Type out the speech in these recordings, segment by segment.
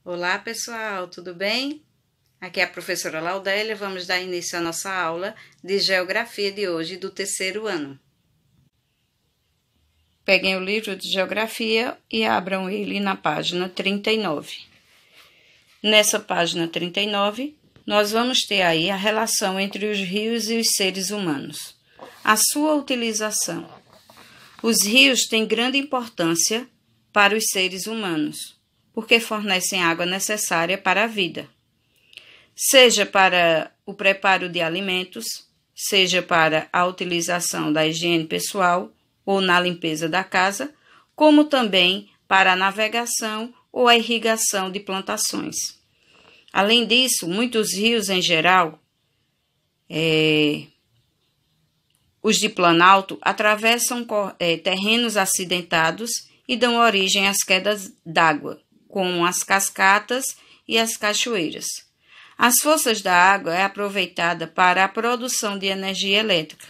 Olá pessoal, tudo bem? Aqui é a professora Laudélia, vamos dar início à nossa aula de Geografia de hoje do terceiro ano. Peguem o livro de Geografia e abram ele na página 39. Nessa página 39, nós vamos ter aí a relação entre os rios e os seres humanos. A sua utilização. Os rios têm grande importância para os seres humanos, porque fornecem água necessária para a vida, seja para o preparo de alimentos, seja para a utilização da higiene pessoal ou na limpeza da casa, como também para a navegação ou a irrigação de plantações. Além disso, muitos rios em geral, os de planalto, atravessam terrenos acidentados e dão origem às quedas d'água, como as cascatas e as cachoeiras. As forças da água é aproveitada para a produção de energia elétrica.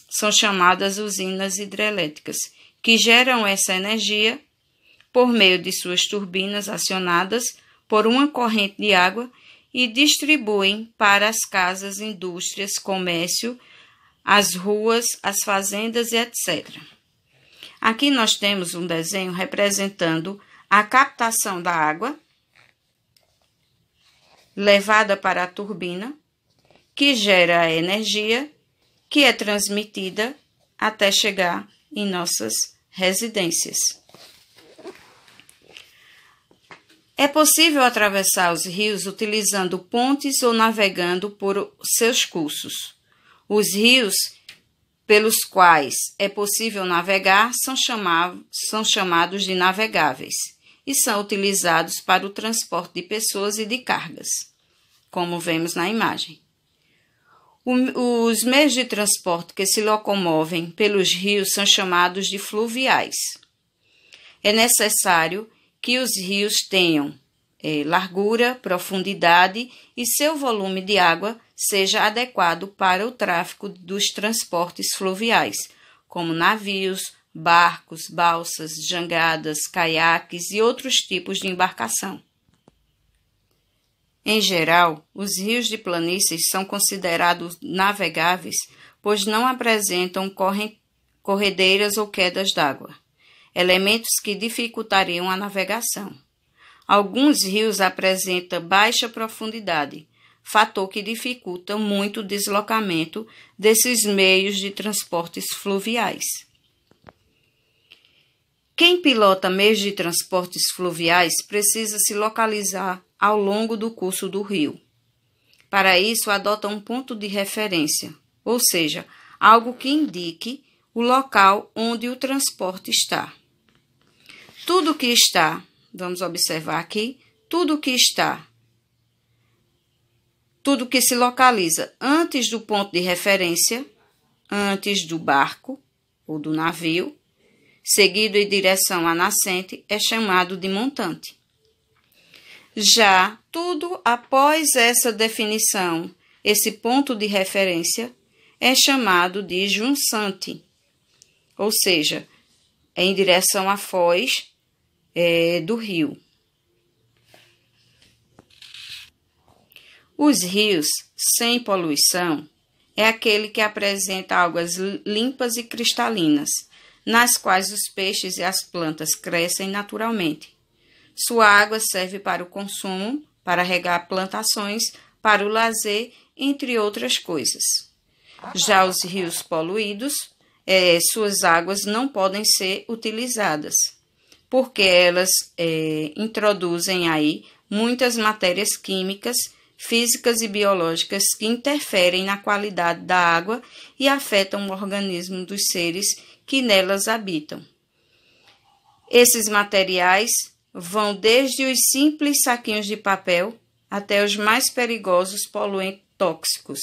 São chamadas usinas hidrelétricas, que geram essa energia por meio de suas turbinas acionadas por uma corrente de água e distribuem para as casas, indústrias, comércio, as ruas, as fazendas e etc. Aqui nós temos um desenho representando a captação da água levada para a turbina, que gera a energia que é transmitida até chegar em nossas residências. É possível atravessar os rios utilizando pontes ou navegando por seus cursos. Os rios pelos quais é possível navegar são chamados de navegáveis e são utilizados para o transporte de pessoas e de cargas, como vemos na imagem. Os meios de transporte que se locomovem pelos rios são chamados de fluviais. É necessário que os rios tenham largura, profundidade e seu volume de água seja adequado para o tráfego dos transportes fluviais, como navios, barcos, balsas, jangadas, caiaques e outros tipos de embarcação. Em geral, os rios de planícies são considerados navegáveis, pois não apresentam corredeiras ou quedas d'água, elementos que dificultariam a navegação. Alguns rios apresentam baixa profundidade, fator que dificulta muito o deslocamento desses meios de transportes fluviais. Quem pilota meios de transportes fluviais precisa se localizar ao longo do curso do rio. Para isso, adota um ponto de referência, ou seja, algo que indique o local onde o transporte está. Tudo que está, vamos observar aqui, tudo que se localiza antes do ponto de referência, antes do barco ou do navio, seguido em direção à nascente, é chamado de montante. Já tudo após essa definição, esse ponto de referência, é chamado de junçante, ou seja, é em direção à foz do rio. Os rios sem poluição é aquele que apresenta águas limpas e cristalinas, nas quais os peixes e as plantas crescem naturalmente. Sua água serve para o consumo, para regar plantações, para o lazer, entre outras coisas. Já os rios poluídos, suas águas não podem ser utilizadas, porque elas introduzem aí muitas matérias químicas, físicas e biológicas que interferem na qualidade da água e afetam o organismo dos seres que nelas habitam. Esses materiais vão desde os simples saquinhos de papel até os mais perigosos poluentes tóxicos,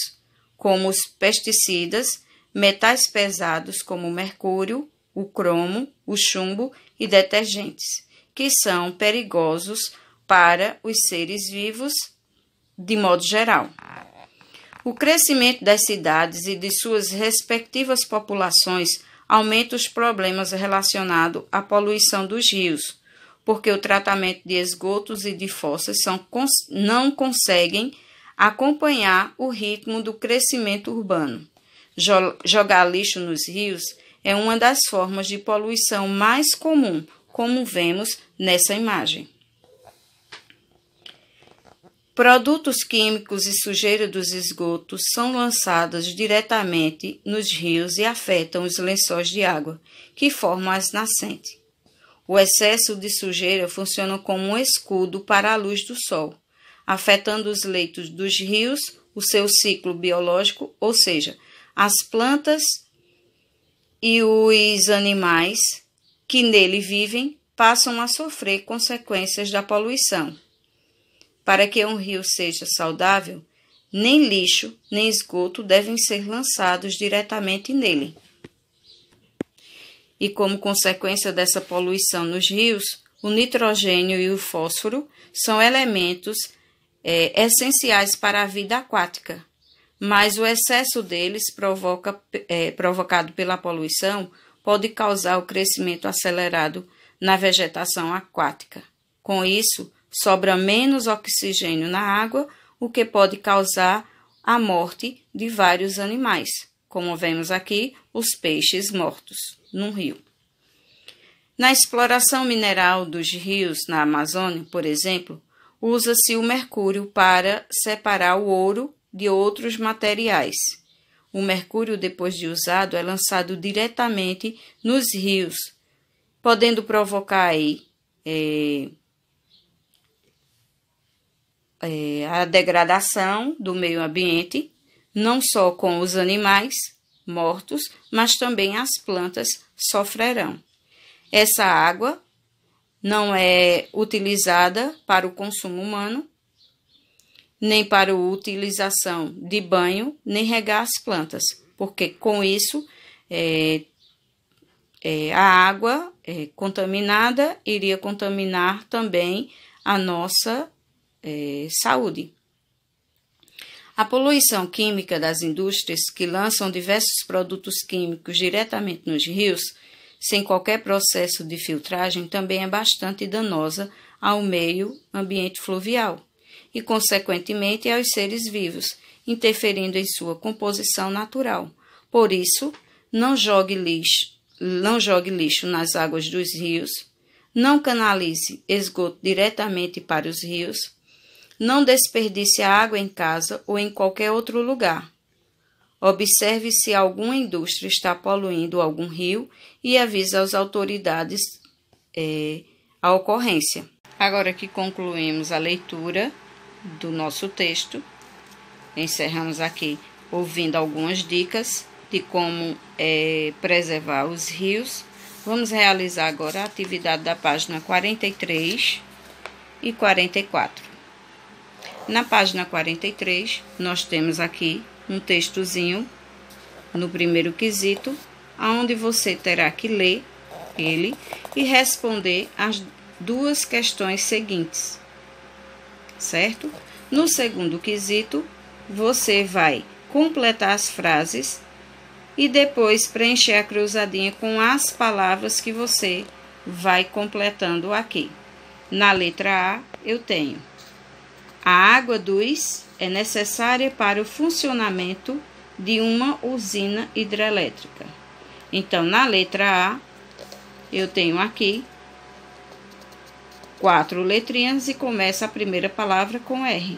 como os pesticidas, metais pesados como o mercúrio, o cromo, o chumbo e detergentes, que são perigosos para os seres vivos de modo geral. O crescimento das cidades e de suas respectivas populações aumenta os problemas relacionados à poluição dos rios, porque o tratamento de esgotos e de fossas não conseguem acompanhar o ritmo do crescimento urbano. Jogar lixo nos rios é uma das formas de poluição mais comum, como vemos nessa imagem. Produtos químicos e sujeira dos esgotos são lançados diretamente nos rios e afetam os lençóis de água, que formam as nascentes. O excesso de sujeira funciona como um escudo para a luz do sol, afetando os leitos dos rios, o seu ciclo biológico, ou seja, as plantas e os animais que nele vivem passam a sofrer consequências da poluição. Para que um rio seja saudável, nem lixo nem esgoto devem ser lançados diretamente nele. E como consequência dessa poluição nos rios, o nitrogênio e o fósforo são elementos essenciais para a vida aquática, mas o excesso deles provocado pela poluição pode causar o crescimento acelerado na vegetação aquática. Com isso, sobra menos oxigênio na água, o que pode causar a morte de vários animais, como vemos aqui, os peixes mortos num rio. Na exploração mineral dos rios na Amazônia, por exemplo, usa-se o mercúrio para separar o ouro de outros materiais. O mercúrio, depois de usado, é lançado diretamente nos rios, podendo provocar a degradação do meio ambiente, não só com os animais mortos, mas também as plantas sofrerão. Essa água não é utilizada para o consumo humano, nem para a utilização de banho, nem regar as plantas, porque com isso a água contaminada iria contaminar também a nossa saúde. A poluição química das indústrias que lançam diversos produtos químicos diretamente nos rios, sem qualquer processo de filtragem, também é bastante danosa ao meio ambiente fluvial e, consequentemente, aos seres vivos, interferindo em sua composição natural. Por isso, não jogue lixo nas águas dos rios, não canalize esgoto diretamente para os rios, não desperdice a água em casa ou em qualquer outro lugar. Observe se alguma indústria está poluindo algum rio e avise às autoridades a ocorrência. Agora que concluímos a leitura do nosso texto, encerramos aqui ouvindo algumas dicas de como preservar os rios. Vamos realizar agora a atividade da página 43 e 44. Na página 43, nós temos aqui um textozinho no primeiro quesito, onde você terá que ler ele e responder as duas questões seguintes, certo? No segundo quesito, você vai completar as frases e depois preencher a cruzadinha com as palavras que você vai completando aqui. Na letra A, eu tenho: a água é necessária para o funcionamento de uma usina hidrelétrica. Então, na letra A, eu tenho aqui 4 letrinhas e começa a primeira palavra com R.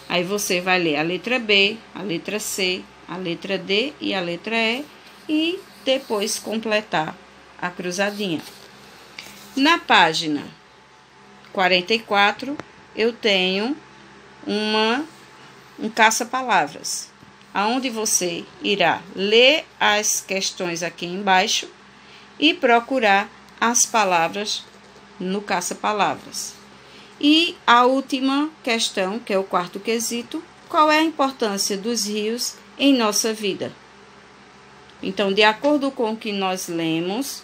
Aí você vai ler a letra B, a letra C, a letra D e a letra E e depois completar a cruzadinha. Na página 44, eu tenho um caça-palavras, aonde você irá ler as questões aqui embaixo e procurar as palavras no caça-palavras. E a última questão, que é o quarto quesito: qual é a importância dos rios em nossa vida? Então, de acordo com o que nós lemos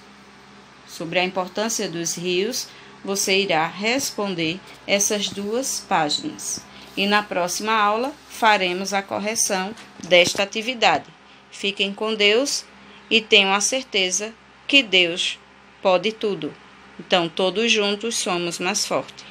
sobre a importância dos rios, você irá responder essas duas páginas. E na próxima aula faremos a correção desta atividade. Fiquem com Deus e tenham a certeza que Deus pode tudo. Então, todos juntos somos mais fortes.